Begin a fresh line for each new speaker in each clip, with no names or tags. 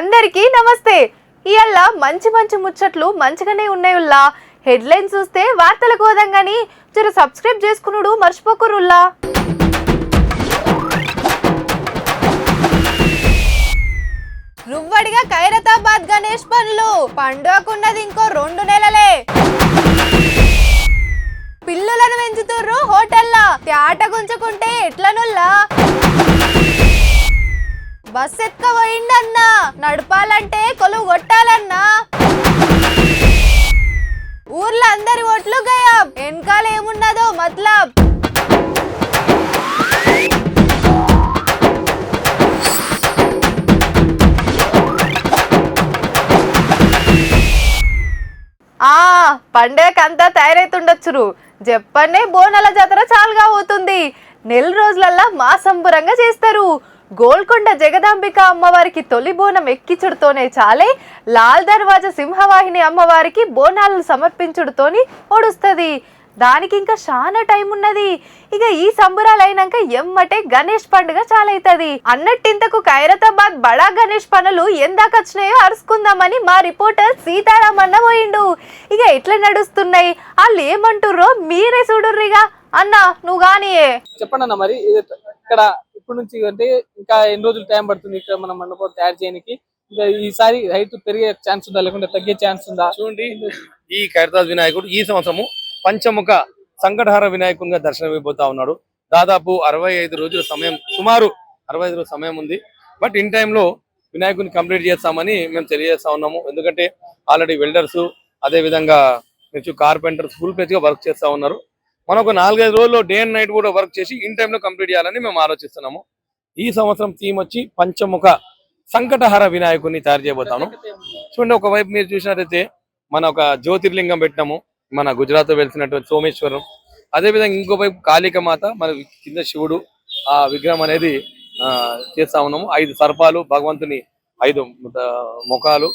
అందరికీ నమస్తే. ఇయాల మంచి మంచి ముచ్చట్లు మంచిగానే ఉన్నాయుల్లా. హెడ్లైన్ చూస్తే వార్తలకు పోదాం గాని జర సబ్స్క్రైబ్ చేసుకునుడు మర్చిపోకురుల్లా. రువ్వడిగా ఖైరతాబాద్ గణేష్ పనులు పండుగకున్నది ఇంకో 2 నెలలే. పిల్లులను పెంచుతుర్రు హోటల్లా, తేట గుంజుకుంటే ఎట్లనుల్లా. బస్ ఎత్తుకపోయిండన్నా, నడపాలంటే కొలువు కొట్టాలన్నా. ఊర్లో అందరి ఓట్లు గయాం, వెనకాల ఏమున్నదో మతలబ్. పండగకంతా తయారైతుండొచ్చురు. చెప్పనే బోనాల జాతర చాలుగా పోతుంది. నెల రోజులల్లా మా సంబురంగా చేస్తారు. గోల్కొండ జగదాంబిక అమ్మవారికి తొలి బోనం ఎక్కించుడుతోనే చాలే లాల్ దర్వాజా సింహవాహిని అమ్మవారికి బోనాలను సమర్పించుడుతోని ఒడుస్తుంది. దానికి ఇంకా చాలా టైం ఉన్నది. ఇక ఈ సంబురాలు అయినాక ఎమ్మటే గణేష్ పండుగ చాలైతుంది. అన్నట్టింతకు ఖైరతాబాద్ బడా గణేష్ పనులు ఎందాక వచ్చినాయో అరుచుకుందామని మా రిపోర్టర్ సీతారామన్న పోయిండు. ఇక ఎట్లా నడుస్తున్నాయి, వాళ్ళు ఏమంటుర్రో మీరే చూడుర్రిగా. అన్న నువ్వు గానీ
చెప్పండి అన్న. మరి ఇక్కడ ఇప్పటి నుంచి అంటే ఇంకా ఎన్ని రోజులు టైం పడుతుంది ఇక్కడ మనం మండపం తయారు చేయడానికి? ఇంకా ఈసారి హైట్ పెరిగే ఛాన్స్ ఉందా లేకుంటే తగ్గే ఛాన్స్ ఉందా?
చూడండి, ఈ ఖైరతాబాద్ వినాయకుడు ఈ సంవత్సరము పంచముఖ సంకటహార వినాయకునిగా దర్శనమిపోతా ఉన్నాడు. దాదాపు 65 రోజుల సమయం, సుమారు 65 రోజుల సమయం ఉంది. బట్ ఇన్ టైంలో వినాయకుని కంప్లీట్ చేస్తామని మేము తెలియజేస్తా ఉన్నాము. ఎందుకంటే ఆల్రెడీ వెల్డర్స్, అదేవిధంగా మీరు కార్పెంటర్స్ ఫుల్ ప్లేజ్ గా వర్క్ చేస్తా ఉన్నారు. మనం ఒక 4-5 రోజుల్లో డే అండ్ నైట్ కూడా వర్క్ చేసి ఇన్ టైంలో కంప్లీట్ చేయాలని మేము ఆలోచిస్తున్నాము. ఈ సంవత్సరం థీమ్ వచ్చి పంచముఖ సంకటహార వినాయకుని తయారు చేయబోతాను. చూడండి, ఒకవైపు మీరు చూసినట్లయితే మన ఒక జ్యోతిర్లింగం పెట్టినాము, మన గుజరాత్ వెళ్తున్నటువంటి సోమేశ్వరం. అదేవిధంగా ఇంకోవైపు కాళికమాత, మన కింద శివుడు ఆ విగ్రహం అనేది చేస్తా ఉన్నాము. 5 సర్పాలు, భగవంతుని 5 ముఖాలు,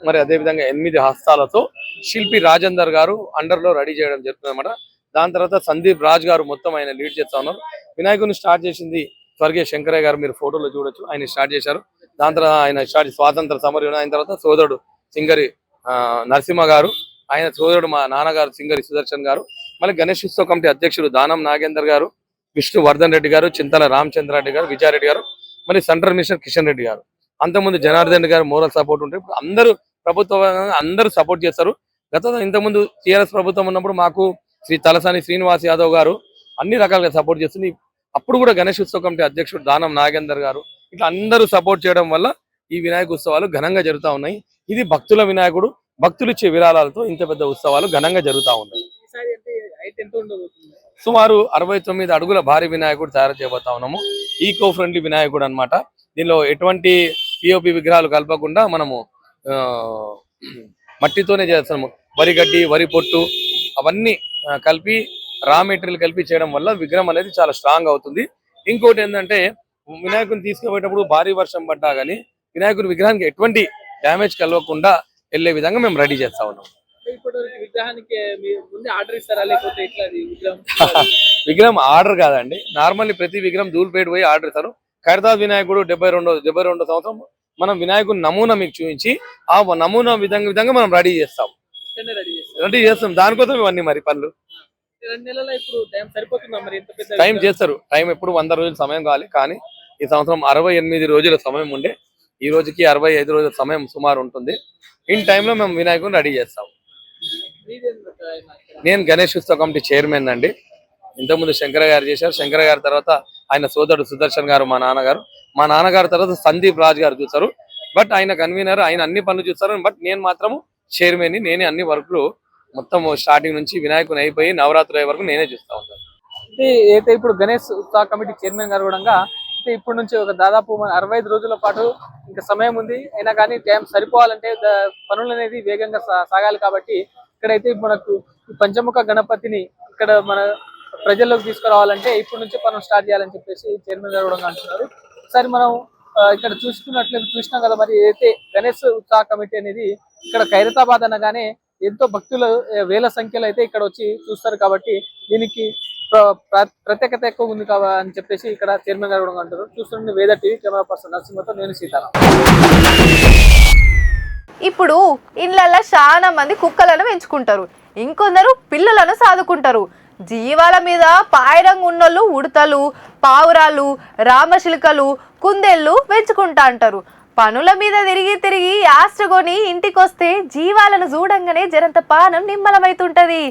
మరి అదేవిధంగా 8 హస్తాలతో శిల్పి రాజేందర్ గారు అండర్లో రెడీ చేయడం జరుగుతుంది అన్నమాట. దాని తర్వాత సందీప్ రాజ్ గారు మొత్తం ఆయన లీడ్ చేస్తా ఉన్నారు. వినాయకుని స్టార్ట్ చేసింది స్వర్గీయ శంకరయ్య గారు, మీరు ఫోటోలో చూడొచ్చు, ఆయన స్టార్ట్ చేశారు. దాని తర్వాత ఆయన స్వాతంత్ర సమరం అయిన తర్వాత సోదరుడు సింగరి నరసింహ గారు, ఆయన సోదరుడు మా నాన్నగారు సింగరి సుదర్శన్ గారు, మళ్ళీ గణేష్ ఉత్సవ కమిటీ అధ్యక్షుడు దానం నాగేందర్ గారు, విష్ణు వర్ధన్ రెడ్డి గారు, చింతల రామచంద్ర రెడ్డి గారు, విజయారెడ్డి గారు, మళ్ళీ సెంట్రల్ మినిస్టర్ కిషన్ రెడ్డి గారు. అంతకుముందు జనార్దన్ గారు మోరల్ సపోర్ట్ ఉంటే ఇప్పుడు అందరూ అందరూ సపోర్ట్ చేస్తారు. ఇంతకుముందు టీఆర్ఎస్ ప్రభుత్వం ఉన్నప్పుడు మాకు శ్రీ తలసాని శ్రీనివాస్ యాదవ్ గారు అన్ని రకాలుగా సపోర్ట్ చేస్తుంది. అప్పుడు కూడా గణేష్ ఉత్సవ కమిటీ అధ్యక్షుడు దానం నాగేందర్ గారు, ఇట్లా అందరూ సపోర్ట్ చేయడం వల్ల ఈ వినాయక ఉత్సవాలు ఘనంగా జరుగుతూ ఉన్నాయి. ఇది భక్తుల వినాయకుడు, భక్తులు ఇచ్చే విరాళాలతో ఇంత పెద్ద ఉత్సవాలు ఘనంగా జరుగుతూ ఉన్నాయి. సుమారు 69 అడుగుల భారీ వినాయకుడు తయారు చేయబోతా ఉన్నాము. ఈకో ఫ్రెండ్లీ వినాయకుడు అన్నమాట. దీనిలో ఎటువంటి పిఓపి విగ్రహాలు కలపకుండా మనము మట్టితోనే చేస్తాము. వరి గడ్డి, వరి పొట్టు అవన్నీ కలిపి రా మెటీరియల్ కలిపి చేయడం వల్ల విగ్రహం అనేది చాలా స్ట్రాంగ్ అవుతుంది. ఇంకోటి ఏంటంటే వినాయకుని తీసుకుపోయేటప్పుడు భారీ వర్షం పడ్డా కానీ వినాయకుని విగ్రహానికి ఎటువంటి డ్యామేజ్ కలవకుండా వెళ్ళే విధంగా మేము రెడీ చేస్తా ఉన్నాం. విగ్రహం ఆర్డర్ కాదండి, నార్మల్లీ ప్రతి విగ్రహం ధూళిపేట పోయి ఆర్డర్ ఇస్తారు. ఖైరతాబాద్ వినాయకుడు 72వ సంవత్సరం మనం వినాయకుని నమూనా మీకు చూపించి ఆ నమూనా విధంగా మనం రెడీ చేస్తాం. దానికోసం ఇవన్నీ మరి పనులు టైం చేస్తారు. టైం ఎప్పుడు 100 రోజుల సమయం కావాలి, కానీ ఈ సంవత్సరం 68 రోజుల సమయం ఉండే, ఈ రోజుకి 65 రోజుల సమయం సుమారు ఉంటుంది. ఇన్ టైంలో మేము వినాయకుని రెడీ చేస్తాం. నేను గణేష్ ఉత్సవ కమిటీ చైర్మన్ అండి. ఇంతకుముందు శంకర గారు చేశారు. శంకర గారి తర్వాత ఆయన సోదరుడు సుదర్శన్ గారు, మా నాన్నగారు తర్వాత సందీప్ రాజ్ గారు చూస్తారు. బట్ ఆయన కన్వీనర్, ఆయన అన్ని పనులు చూస్తారు. బట్ నేను మాత్రము చైర్మన్, నేనే అన్ని వర్క్లు మొత్తం స్టార్టింగ్ నుంచి వినాయకుని అయిపోయి నవరాత్రి వరకు నేనే చూస్తూ ఉంటాను.
అయితే ఇప్పుడు గణేష్ ఉత్సవ కమిటీ చైర్మన్ గారు కూడా అయితే ఇప్పటి నుంచి ఒక దాదాపు 65 రోజుల పాటు ఇంకా సమయం ఉంది. అయినా కానీ టైం సరిపోవాలంటే పనులు అనేది వేగంగా సాగాలి. కాబట్టి ఇక్కడైతే మనకు పంచముఖ గణపతిని ఇక్కడ మన ప్రజల్లోకి తీసుకురావాలంటే ఇప్పటి నుంచి పనులు స్టార్ట్ చేయాలని చెప్పేసి చైర్మన్ గారు కూడా అంటున్నారు. ఒకసారి మనం ఇక్కడ చూసినాం కదా, మరి ఏదైతే గణేష్ ఉత్సవ కమిటీ అనేది ఇక్కడ ఖైరతాబాద్ అనగానే ఎంతో భక్తులు వేల సంఖ్యలో అయితే ఇక్కడ వచ్చి చూస్తారు. కాబట్టి దీనికి ప్రత్యేకత ఎక్కువ ఉంది అని చెప్పేసి ఇక్కడ చైర్మన్ గారు కూడా అంటారు. చూస్తుండే వేద టీవీ, కెమెరా పర్సన్ నరసింహతో నేను సీతారాం.
ఇప్పుడు ఇళ్ళల్లో చాలా మంది కుక్కలను పెంచుకుంటారు, ఇంకొందరు పిల్లులను సాదుకుంటారు. జీవాల మీద పాయరంగా ఉన్నోళ్ళు ఉడతలు, పావురాలు, రామశిల్కలు, కుందేళ్ళు పెంచుకుంటా అంటారు. పనుల మీద తిరిగి తిరిగి ఆస్ట్రగొని ఇంటికొస్తే జీవాలను చూడంగానే జరంత పానం నిమ్మలమైతుంటది.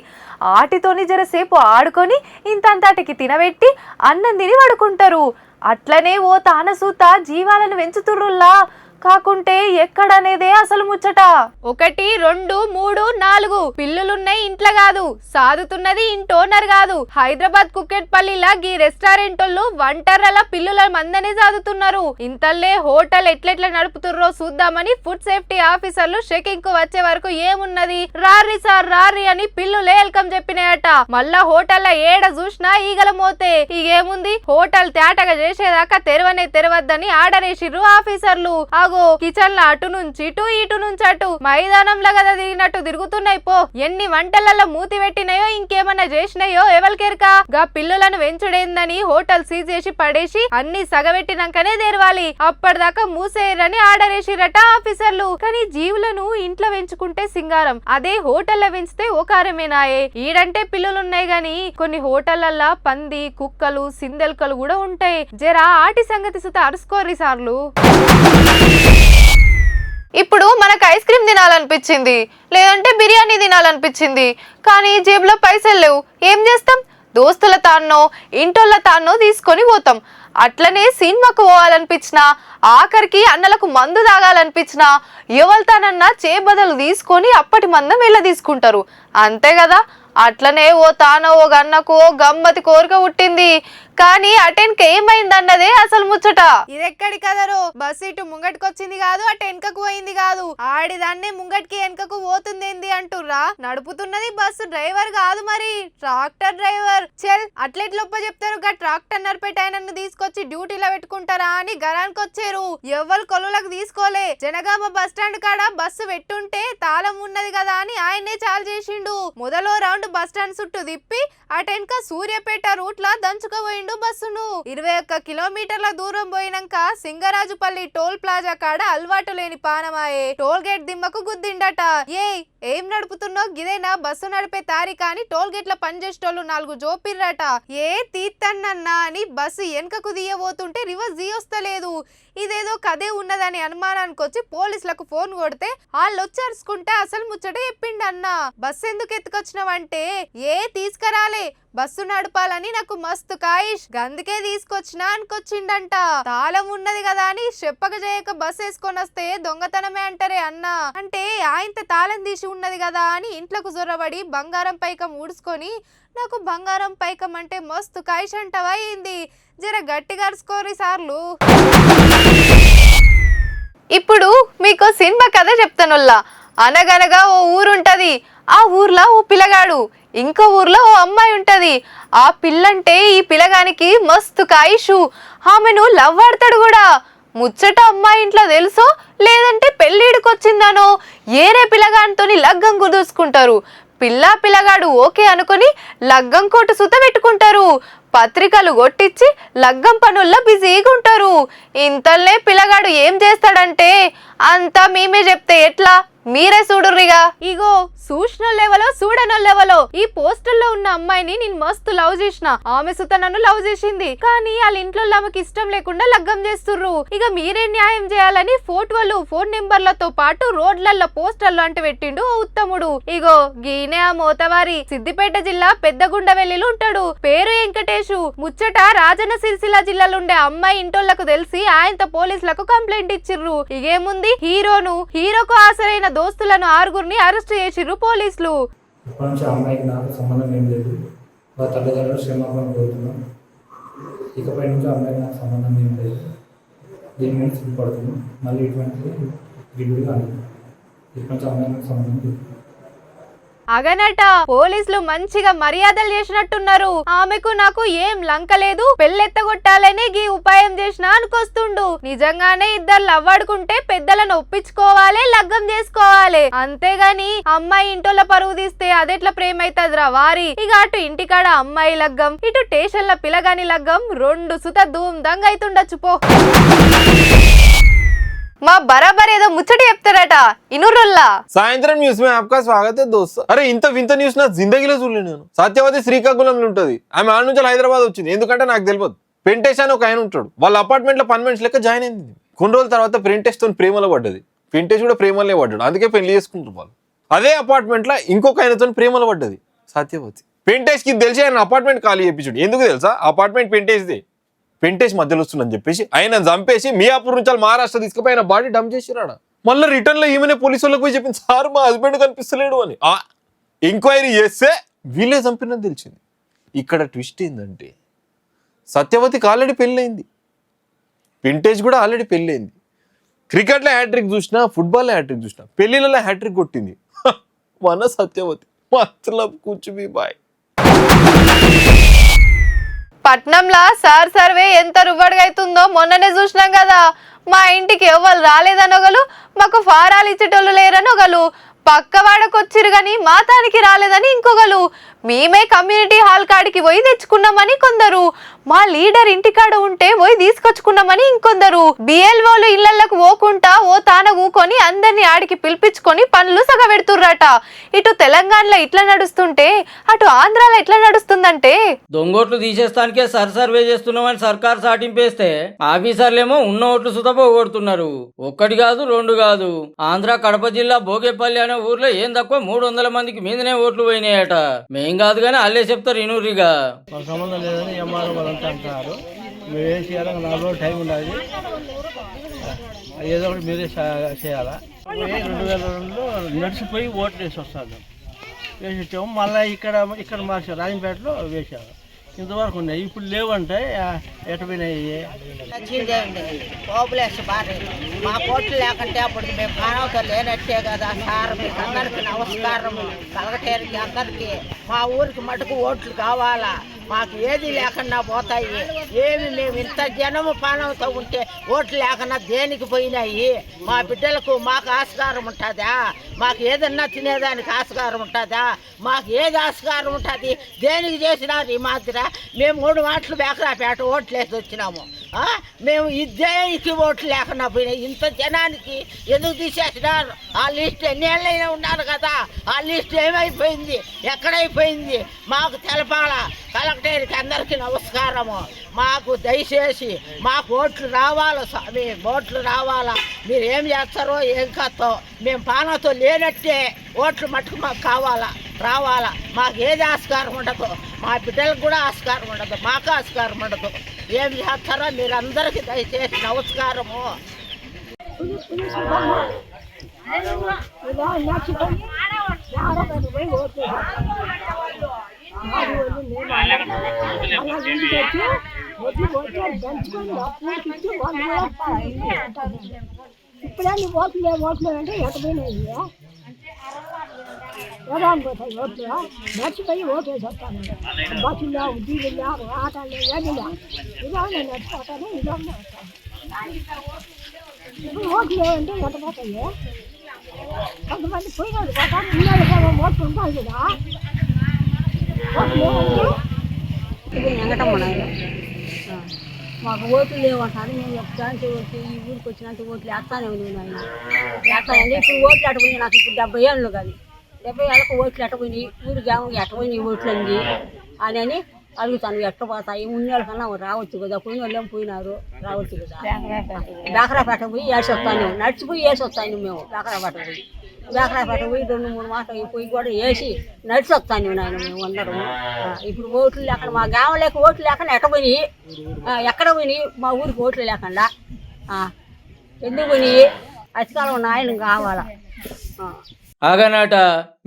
ఆటితోని జరసేపు ఆడుకొని ఇంతంతటికి తినబెట్టి అన్నం తిని పడుకుంటారు. అట్లనే ఓ తానసూత జీవాలను పెంచుతుర్రుల్లా కాకుంటే ఎక్కడనేదే అసలు ముచ్చట. 1 2 3 4 పిల్లులున్నాయి ఇంట్లో కాదు, సాదుతున్నది ఇంటోనర్ కాదు. హైదరాబాద్ కుక్కెట్పల్లిలా గీ రెస్టారెంట్ వాళ్ళు వంటర్ల పిల్లుల మందనే సాదుతున్నారు. ఇంతల్లే హోటల్ ఎట్లెట్లా నడుపుతుర్రో చూద్దామని ఫుడ్ సేఫ్టీ ఆఫీసర్లు చెకింగ్ కు వచ్చే వరకు ఏమున్నది రారి సార్ రారి అని పిల్లులే వెల్కమ్ చెప్పినాయట. మళ్ళా హోటల్ ఏడ చూసినా ఈగల మోతే. ఇగేముంది హోటల్ తేటగా చేసేదాకా తెరవద్దని ఆర్డర్ వేసిర్రు ఆఫీసర్లు. కిచెన్ లో అటు నుంచి ఇటు నుంచి అటు మైదానంలో కదా తిరిగినట్టు తిరుగుతున్నాయి. పో ఎన్ని వంటలలో మూతి పెట్టినాయో ఇంకేమన్నా చేసినాయో ఎవరికెరక. గా పిల్లులను వెంచుడేందని హోటల్ సీజ్ చేసి పడేసి అన్ని సగబెట్టినాకనే తెరవాలి, అప్పటిదాకా మూసేయరని ఆర్డర్ వేసిరట ఆఫీసర్లు. కానీ జీవులను ఇంట్లో పెంచుకుంటే సింగారం, అదే హోటల్లో పెంచితే ఓ కారమేనాయే. ఈడంటే పిల్లులున్నాయి గాని కొన్ని హోటళ్లల్లా పంది, కుక్కలు, సిందెల్కలు కూడా ఉంటాయి. జరా ఆటి సంగతి సుత అరుసుకోర్రి సార్లు. ఇప్పుడు మనకు ఐస్ క్రీమ్ తినాలనిపించింది, లేదంటే బిర్యానీ తినాలనిపించింది, కానీ జేబులో పైసలు లేవు. ఏం చేస్తాం? దోస్తుల తాన్నో ఇంటోళ్ళ తాన్నో తీసుకొని పోతాం. అట్లనే సినిమాకు పోవాలనిపించినా, ఆఖరికి అన్నలకు మందు తాగాలనిపించినా ఎవరితానన్నా బదులు తీసుకొని అప్పటి మందం వెళ్ళ తీసుకుంటారు. అంతే కదా. అట్లనే ఓ తానో ఓ గన్నకు ఓ గమ్మతి కోరిక పుట్టింది. కానీ అటెన్కి ఏమైందన్నదే అసలు ముచ్చట. ఇదెక్కడి కదరో, బస్సు ఇటు ముంగటికొచ్చింది కాదు, అటు వెనకకు పోయింది కాదు. ఆడిదాన్ని ముంగటికి వెనకకు పోతుందేంది అంటుర్రా. నడుపుతున్నది బస్సు డ్రైవర్ కాదు మరి, ట్రాక్టర్ డ్రైవర్. చెల్ అట్లెట్లొప్ప చెప్తారు. గా ట్రాక్టర్ నడిపేట ఆయనను తీసుకొచ్చి డ్యూటీలో పెట్టుకుంటారా అని గరానికి వచ్చారు. ఎవ్వరు కొలులకు తీసుకోలే. జనగామ బస్ స్టాండ్ కాడ బస్సు పెట్టుంటే తాళం ఉన్నది కదా అని ఆయనే చాలు చేసిండు. మొదలో రౌండ్ బస్ స్టాండ్ చుట్టూ తిప్పి అటెనక సూర్యాపేట రూట్ లా దంచుకుపోయిండు బస్సును. 21 కిలోమీటర్ల దూరం పోయినాక సింగరాజుపల్లి టోల్ ప్లాజా కాడ అలవాటు లేని పానమాయే. Toll gate దిమ్మకు గుద్దిండట. ఏం నడుపుతున్నావు గిదేనా బస్సు నడిపే తారీఖ అని టోల్ గేట్ల పనిచేసేటోళ్ళు 4 జోపిర్రట. తీత్తన్నన్నా అని బస్సు వెనకకు దియబోతుంటే రివర్స్ దియొస్తలేదు. ఇదేదో కదే ఉన్నదని అనుమానానికి వచ్చి పోలీసులకు ఫోన్ కొడితే వాళ్ళు వచ్చేసుకుంటే అసలు ముచ్చట చెప్పిండన్న. బస్సు ఎందుకు ఎత్తుకొచ్చినావంటే తీసుకురాలే, బస్సు నడపాలని నాకు మస్తు కాయిష్, గందుకే తీసుకొచ్చినా అనుకొచ్చిండంట. తాళం ఉన్నది కదా అని చెప్పక చేయక బస్సు వేసుకొని వస్తే దొంగతనమే అంటారే అన్న. అంటే ఆయనత తాళం తీసి ఉన్నది కదా అని ఇంట్లోకి జొరబడి బంగారం పైకం ఊడ్చుకొని నాకు బంగారం పైకం అంటే మస్తు కాయిష్ అంటవా ఏంది? జర గట్టిగా అరుసుకోరి సార్లు. ఇప్పుడు మీకు సినిమా కథ చెప్తానుల్లా. అనగనగా ఓ ఊరుంటది. ఆ ఊర్లో ఓ పిల్లగాడు, ఇంకో ఊర్లో ఓ అమ్మాయి ఉంటది. ఆ పిల్లంటే ఈ పిల్లగానికి మస్తు కాయిషు. ఆమెను లవ్ ఆడతాడు కూడా. ముచ్చట అమ్మాయి ఇంట్లో తెలుసో లేదంటే పెళ్ళిడికొచ్చిందనో ఏరే పిల్లగానితోని లగ్గం కుదుర్చుకుంటారు. పిల్లగాడు ఓకే అనుకుని లగ్గం కోటు సుత పెట్టుకుంటారు. పత్రికలు కొట్టించి లగ్గం పనుల్లో బిజీగా ఉంటారు. ఇంతలే పిల్లగాడు ఏం చేస్తాడంటే అంతా మేమే చెప్తే ఎట్లా, మీరే చూడుర్రిగా. ఇగో చూసినోళ్ళెవలో చూడనోళ్ళెవలో ఈ పోస్టర్లో ఉన్న అమ్మాయిని నేను మస్తు లవ్ చేసిన, ఆమె సుత నన్ను లవ్ చేసింది. కానీ వాళ్ళ ఇంట్లో ఆమెకి ఇష్టం లేకుండా లగ్గం చేస్తుర్రు. ఇక మీరే న్యాయం చేయాలని ఫోటోలు ఫోన్ నెంబర్లతో పాటు రోడ్లల్లో పోస్టర్లు అంటూ పెట్టిండు ఉత్తముడు. ఇగో గీనే ఆ మోతవారి సిద్దిపేట జిల్లా పెద్దగుండవెల్లిలో ఉంటాడు. పేరు వెంకటేషు. ముచ్చట రాజన్న సిరిసిల్ల జిల్లాలో ఉండే అమ్మాయి ఇంటోళ్లకు తెలిసి ఆయనతో పోలీసులకు కంప్లైంట్ ఇచ్చిర్రు. ఇగేముంది, హీరోకు ఆసరైన దోస్తులను 6గురిని అరెస్ట్ చేసిర్రు పోలీసులు.
ఇప్పటి నుంచి అమ్మాయికి నాకు సంబంధం ఏం లేదు. వాళ్ళ తల్లిదండ్రులు క్షమాపణ కోరుతున్నాం. ఇకపై నుంచి అమ్మాయికి నాకు సంబంధం ఏం లేదు. దీని మీద సిగ్గుపడుతున్నాం. మళ్ళీ ఇటువంటిది విడిగా ఇప్పటి నుంచి అమ్మాయికి నాకు సంబంధం లేదు.
అగనట పోలీసులు మంచిగా మర్యాదలు చేసినట్టున్నారు. ఆమెకు నాకు ఏం లంక లేదు, పెళ్ళెత్తగొట్టాలని గీ ఉపాయం చేసిన అనుకొస్తుండు. నిజంగానే ఇద్దరు లవ్వాడుకుంటే పెద్దలను ఒప్పించుకోవాలి, లగ్గం చేసుకోవాలి. అంతేగాని అమ్మాయి ఇంటోళ్ళ పరువు తీస్తే అదెట్లా ప్రేమ అవుతుందిరా వారి. ఇక అటు ఇంటికాడ అమ్మాయి లగ్గం, ఇటు స్టేషన్ల పిల్లగాని లగ్గం, రెండు సుత ధూమ్ దంగ్ అవుతుండొచ్చు పో. మా బరాబర్ ఏదో ముచ్చట చెప్తారట ఇనురుల్లా.
సాయంత్రం న్యూస్ में आपका स्वागत है दोस्तों. అరే ఇంత వింత న్యూస్ నా జిందగీలో చూడలేదు నేను. సత్యవతి శ్రీకాకుళంలో ఉంటది. ఆమె ఆడ నుంచి హైదరాబాద్ వచ్చింది. ఎందుకంటే నాకు తెలియదు. పెంటేష్ అని ఒక ఆయన ఉంటాడు. వాళ్ళ అపార్ట్మెంట్ లో పని మనిషి లెక్క జాయిన్ అయింది. కొన్ని రోజుల తర్వాత పెంటేష్ తో ప్రేమలో పడ్డది. పెంటేష్ కూడా ప్రేమలో పడ్డాడు. అందుకే పెళ్లి చేసుకుంటారు వాళ్ళు. అదే అపార్ట్మెంట్ లో ఇంకొక ఆయనతో ప్రేమలో పడ్డది సత్యవతి. పెంటేష్ కి తెలిసి ఆయన అపార్ట్మెంట్ ఖాళీ చేయించాడు. ఎందుకు తెలుసా? అపార్ట్మెంట్ పెంటేష్దే. పెంటేష్ మధ్యలో వస్తుందని చెప్పేసి ఆయన చంపేసి మియాపూర్ నుంచి మహారాష్ట్ర తీసుకుపోయి ఆయన బాడీ డంప్ చేసిరాడ. మళ్ళీ రిటర్న్ లో ఈమెనే పోలీసు వాళ్ళకి పోయి చెప్పింది, సార్ మా హస్బెండ్ కనిపిస్తలేడు అని. ఎంక్వైరీ చేస్తే వీళ్ళే చంపినని తెలిసింది. ఇక్కడ ట్విస్ట్ ఏంటంటే సత్యవతికి ఆల్రెడీ పెళ్ళయింది, పెంటేష్ కూడా ఆల్రెడీ పెళ్ళయింది. క్రికెట్లో హ్యాట్రిక్ చూసినా, ఫుట్బాల్లో హ్యాట్రిక్ చూసినా, పెళ్లిళ్ళలో హ్యాట్రిక్ కొట్టింది మన సత్యవతి. మతలబ్ కుచ్ భీ బాయ్.
పట్నంలా సార్ సర్వే ఎంత రువ్వడిగా అవుతుందో మొన్ననే చూసినాం కదా. మా ఇంటికి ఎవ్వరు రాలేదనొగలు, మాకు ఫారాలు ఇచ్చేటోళ్ళు లేరనొగలు, పక్క వాడకొచ్చిరు గాని మాతానికి రాలేదని ఇంకొకరు, మేమే కమ్యూనిటీ హాల్ కాడికి పోయి తెచ్చుకున్నామని కొందరు, మా లీడర్ ఇంటికాడ ఉంటే పోయి తీసుకొచ్చుకున్నామని ఇంకొందరు, బిఎల్ఓలు ఇళ్లకు పోకుండా ఓ తాన ఊకొని అందరినీ ఆడికి పిలిపించుకొని పనులు సగబెడుతుర్రట. ఇటు తెలంగాణలో ఇట్లా నడుస్తుంటే అటు ఆంధ్రాలో ఎట్లా నడుస్తుందంటే
దొంగోట్లు తీసేస్తానికే సర్వే చేస్తున్నామని సర్కార్ సాటింపేస్తే ఆఫీసర్లేమో ఉన్న ఓట్లు సుత పోగొడుతున్నారు. ఒక్కటి కాదు, రెండు కాదు. ఆంధ్ర కడప జిల్లా భోగేపల్లి అనే ఊర్లో ఏం తక్కువ 300 మందికి మీదనే ఓట్లు పోయినాయట. మేం కాదు కానీ అల్లే చెప్తారు ఇనూరిగా.
మాకు సంబంధం లేదని ఎంఆర్ఓ వాళ్ళంతా అంటున్నారు. మేము ఏం చేయాలని 4 రోజులు టైం ఉండాలి. ఏదో ఒకటి మీరే చేయాలా. 2002లో నడిచిపోయి ఓట్లు వేసి వస్తాను. వేసి వచ్చాము. మళ్ళీ ఇక్కడ మార్చారు, రాజంపేటలో వేసారు. ఇంతవరకు ఉన్నాయి, ఇప్పుడు లేవంటే ఎటుపోయినాయి.
పోపులేసి బాగా మా కోట్లు లేకుంటే అప్పుడు మేము కానవతో లేనట్టే కదా సార్. మీకు అందరికీ నమస్కారం. కలగటేరికి అందరికీ మా ఊరికి మటుకు ఓట్లు కావాలా. మాకు ఏది లేకుండా పోతాయి. ఏమి మేము ఇంత జనము పానంతో ఉంటే ఓట్లు లేకుండా దేనికి పోయినాయి? మా బిడ్డలకు మాకు ఆస్కారం ఉంటుందా? మాకు ఏదన్నా తినేదానికి ఆస్కారం ఉంటుందా? మాకు ఏది ఆస్కారం ఉంటుంది? దేనికి చేసినారు ఈ మాదిర? మేము 3 మాటలు బేకరాపేట ఓట్లు వేసి వచ్చినాము. మేము దేనికి ఓట్లు లేకుండా పోయినాయి. ఇంత జనానికి ఎందుకు తీసేసినారు? ఆ లిస్ట్ ఎన్నేళ్ళైనా ఉన్నారు కదా, ఆ లిస్ట్ ఏమైపోయింది, ఎక్కడైపోయింది? మాకు తెలపాలా. కలెక్టర్కి అందరికీ నమస్కారము. మాకు దయచేసి మాకు ఓట్లు రావాలా స్వామి, ఓట్లు రావాలా. మీరు ఏం చేస్తారో ఏం కథో మేము పానతో లేనట్టే ఓట్లు మట్టుకు మాకు కావాలా, రావాలా. మాకు ఏది ఆస్కారం ఉండదు, మా బిడ్డలకు కూడా ఆస్కారం ఉండదు, మాకు ఆస్కారం ఉండదు. ఏం చేస్తారో మీరందరికీ దయచేసి నమస్కారము.
ఇప్పుడే ఓట్లు అంటే ఎటపోయినాయి పోతాయి ఓట్లు. నడిచిపోయి ఓటు వేసి వస్తాను. బస్సుల్లో ఉద్యోగుల్లో ఆటల్లో ఏదిలా ఇలానే నడిచిపోతాను. ఇలానే వస్తాను. ఇప్పుడు ఓట్లు లేవంటే ఎటపోతాయి. కొంతమంది పోయినాడు పోతారు, పిల్లలకేమో ఓట్లు ఉంటాయి కదా. ఓట్లు లేవంటే వెంకటమ్మ నాయన మాకు ఓట్లు లేవంటారు. మేము ఎప్పుడంటే ఓట్లు ఈ ఊరికి వచ్చినంత ఓట్లు వేస్తానే ఉంది నాయన, వేస్తానండి. ఇప్పుడు ఓట్లు అటుపోయినాయి. నాకు ఇప్పుడు 70 ఏళ్ళు కానీ 70 ఏళ్ళకు ఓట్లు ఎట్టపోయినాయి, ఊరి గ్రామం ఎట్టపోయినాయి ఓట్లు అండి అని అడుగుతాను. ఎట్టపోతాయి? 3 నెలల కన్నా రావచ్చు కదా, పోయిన వాళ్ళు ఏం పోయినారు, రావచ్చు కదా. బేకరాపేట పోయి వేసి వస్తాను, నడిచిపోయి వేసి వస్తాను. మేము బేకరాపేట పోయి పోయి 2-3 మాటలు పోయి కూడా వేసి నడిచి వస్తాను నాయన మేము అందరము. ఇప్పుడు ఓట్లు లేకుండా మా గ్రామం లేక ఓట్లు లేకుండా ఎట్టపోయినాయి, ఎక్కడ పోయినాయి? మా ఊరికి ఓట్లు లేకుండా ఎందుకు పోయినాయి? అధికారం నాయన కావాలా.
ఆగనాట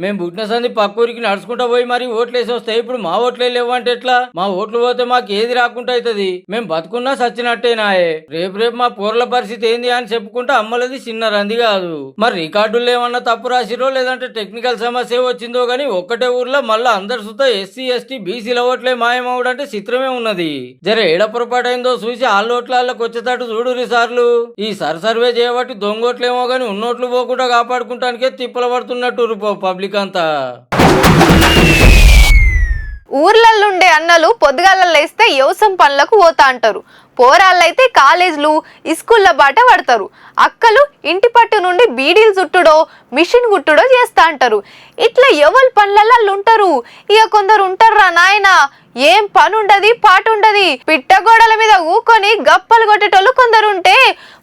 మేము పుట్టిన సంది పక్కూరికి నడుచుకుంటా పోయి మరి ఓట్లేసి వస్తాయి. ఇప్పుడు మా ఓట్లే లేవంటే ఎట్లా? మా ఓట్లు పోతే మాకు ఏది రాకుండా అవుతుంది. మేము బతుకున్నా సచ్చినట్టేనాయే. రేపు మా పూర్ల పరిస్థితి ఏంది అని చెప్పుకుంటే అమ్మలది చిన్న రంది కాదు. మరి రికార్డుల్లో ఏమన్నా తప్పు రాసిరో లేదంటే టెక్నికల్ సమస్య వచ్చిందో గానీ ఒక్కటే ఊర్లో మళ్ళా అందరి సుత ఎస్సీ ఎస్టీ బీసీల ఓట్లే మాయమవుడంటే చిత్రమే ఉన్నది. జర ఏడ పొరపాటైందో చూసి వాళ్ళ ఓట్లకి వచ్చేటట్టు చూడురి సార్లు. ఈ సర్వే చేయబట్టి దొంగోట్లేమో గానీ ఉన్నోట్లు పోకుండా కాపాడుకుంటానికే తిప్పల పడుతున్నట్టు పబ్లిక్ అంతా.
ఊర్లల్లుండే అన్నలు పొద్దుగాల లేస్తే వ్యవసాయం పనులకు పోతా అంటారు. పోరాళ్ళైతే కాలేజీలు స్కూళ్ళ బాట పడతారు. అక్కలు ఇంటి పట్టు నుండి బీడీలు చుట్టుడో మిషన్ గుట్టుడో చేస్తా అంటారు. ఇట్లా ఎవరి పనులలో ఉంటారు. ఇక కొందరు ఉంటారా నాయన, ఏం పని ఉండదు పాటు ఉండదు, పిట్టగోడల మీద ఊకొని గప్పలు కొట్టేటోళ్ళు కొందరు ఉంటే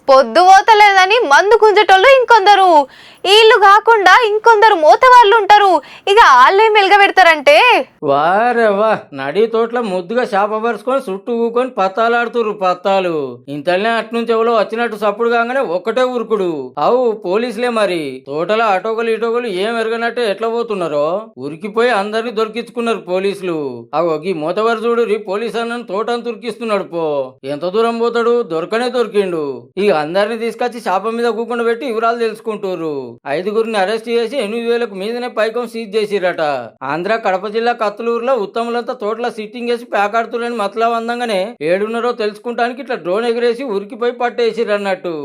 పొద్దు పోతలేదని మందు గుంజేటోళ్ళు ఇంకొందరు. వీళ్ళు కాకుండా ఇంకొందరు మోత వాళ్ళు ఉంటారు. ఇక వాళ్ళే మెలగబెడతారంటే
వారేవా నడి తోటలో ముద్దుగా చేప పరుచుకొని చుట్టూ ఊకొని పత్తాలాడుతురు పత్తాలు. ఇంతనే అట్నుంచి ఎవరో వచ్చినట్టు సప్పుడు కాగానే ఒక్కటే ఉరుకుడు. అవు పోలీసులే మరి. తోటలో అటోకలు ఇటోకలు ఏం ఎరగనట్టే ఎట్లా పోతున్నారో ఉరికిపోయి అందరినీ దొరికించుకున్నారు పోలీసులు. అవు ఈ మోతవరు చూడు పోలీసు అన్నను తోటను తురికిస్తున్నాడు. పో ఎంత దూరం పోతాడు, దొరకనే దొరికిండు. ఇక అందరినీ తీసుకొచ్చి చేప మీద కూకుండా పెట్టి వివరాలు తెలుసుకుంటారు. 5గురిని అరెస్ట్ చేసి 8,000కు మీదనే పైకం సీజ్ చేసిరట. ఆంధ్ర కడప జిల్లా కత్తులూరులో ఉత్తములంతా తోటలో సిట్టింగ్ వేసి ప్యాకాడుతురని మతలా అందంగానే ఏడున్నారో తెలుసుకుంటానికి ఇట్లా డ్రోన్ ఎగిరేసి ఉరికిపోయి పట్టేసిరన్నట్టు.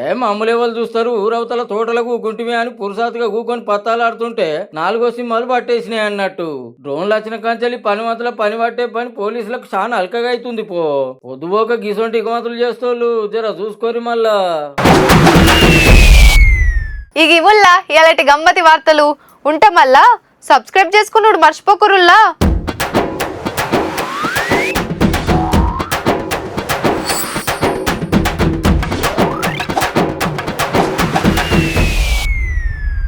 ఏం అమ్ములేవాళ్ళు చూస్తారు, ఊరవతల తోటలకు గుంటిమే అని పురుసాతుగా కూకొని పత్తాలాడుతుంటే 4 సింహాలు పట్టేసినాయి అన్నట్టు. డ్రోన్లు వచ్చిన కంచెలి పని మతల పని పట్టే పని పోలీసులకు చాలా అల్కగా అవుతుంది. పొద్దుపోక గిసొంటి ఇకమతులు చేస్తోళ్ళు జర చూసుకోరి మళ్ళా.
ఇక ఇవుల్లా ఇలాంటి గమ్మతి వార్తలు ఉంటే మళ్ళా సబ్స్క్రైబ్ చేసుకున్నాడు మర్చిపోకురుల్లా.